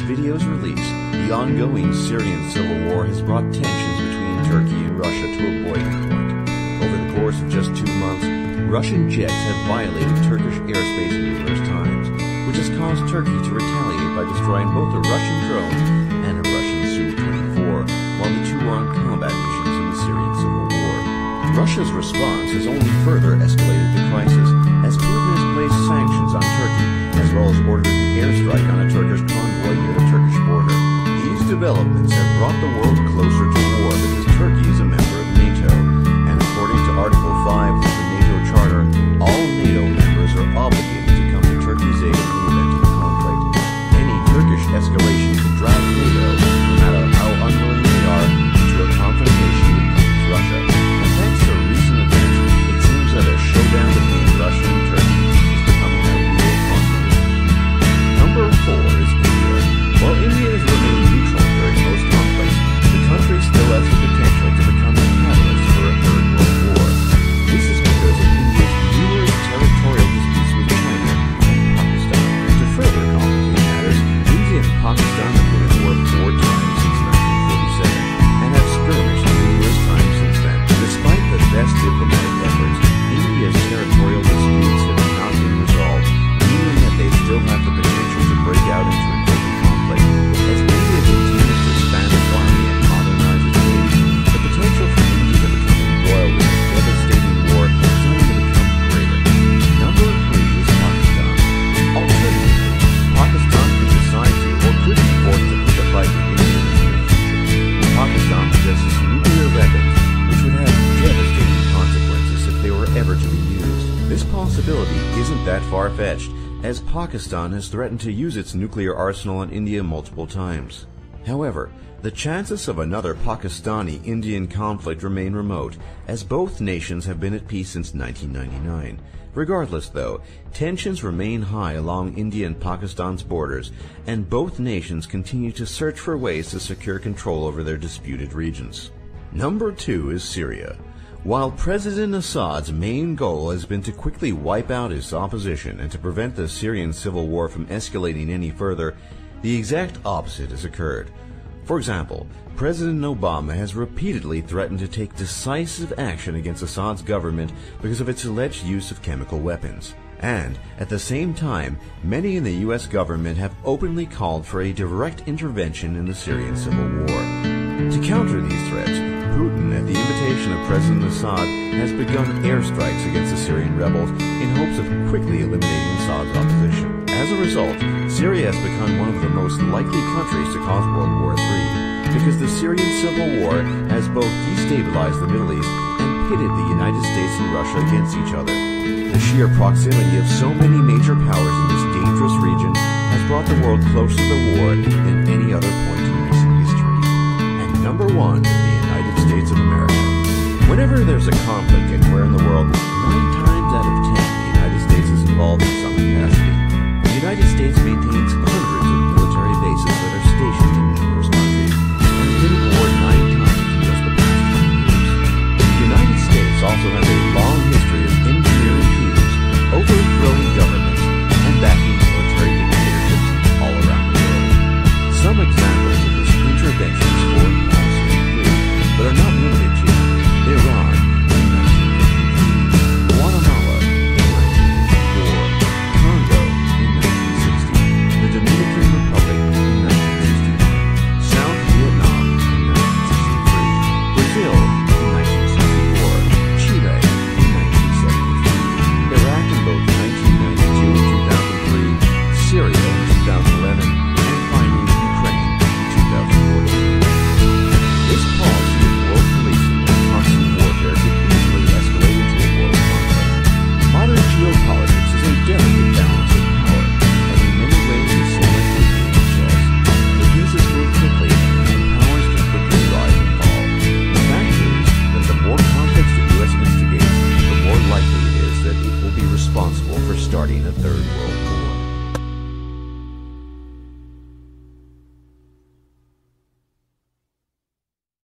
Videos release, the ongoing Syrian civil war has brought tensions between Turkey and Russia to a boiling point. Over the course of just 2 months, Russian jets have violated Turkish airspace numerous times, which has caused Turkey to retaliate by destroying both a Russian drone and a Russian Su-24, while the two are on combat missions in the Syrian civil war. Russia's response has only further escalated the crisis, as Putin has placed sanctions on Turkey, as well as ordered an airstrike on a Turkish convoy near the Turkish border. These developments have brought the world closer to war because Turkey is a member of NATO, and according to Article 5 of the NATO Charter, all NATO members are obligated to come to Turkey's aid in the event of a conflict. Any Turkish escalation could drag NATO, no matter how unwilling they are, into a confrontation with Russia. And thanks to recent events, it seems that a showdown between Russia and Turkey is becoming a real possibility. Number 4 is India. While India has remained neutral during most conflicts, the country still has the potential to become a catalyst for a third world war. This is because of India's numerous territorial disputes with China and Pakistan. To further complicate matters, India and Pakistan have been at war 4 times since 1947 and have skirmished numerous times since then. Despite the best diplomatic efforts, India's territorial disputes have not been resolved, meaning that they still have the potential to break out into an open conflict. As India continues to expand its army and modernize its navy, the potential for India to become embroiled in a devastating war is only to become greater. Number 3 is Pakistan. Alternatively, Pakistan could decide to or could be forced to pick a fight with India in the near future. Pakistan possesses nuclear weapons, which would have devastating consequences if they were ever to be used. This possibility isn't that far-fetched, as Pakistan has threatened to use its nuclear arsenal on India multiple times. However, the chances of another Pakistani-Indian conflict remain remote, as both nations have been at peace since 1999. Regardless, though, tensions remain high along India and Pakistan's borders, and both nations continue to search for ways to secure control over their disputed regions. Number 2 is Syria. While President Assad's main goal has been to quickly wipe out his opposition and to prevent the Syrian civil war from escalating any further, the exact opposite has occurred. For example, President Obama has repeatedly threatened to take decisive action against Assad's government because of its alleged use of chemical weapons. And, at the same time, many in the U.S. government have openly called for a direct intervention in the Syrian civil war. To counter these threats, Putin, at the invitation of President Assad, has begun airstrikes against the Syrian rebels in hopes of quickly eliminating Assad's opposition. As a result, Syria has become one of the most likely countries to cause World War III, because the Syrian civil war has both destabilized the Middle East and pitted the United States and Russia against each other. The sheer proximity of so many major powers in this dangerous region has brought the world closer to the war than any other point in recent history. And number 1, the United States of America. Whenever there's a conflict anywhere in the world, 9 times out of 10, the United States is involved in some capacity. The United States maintains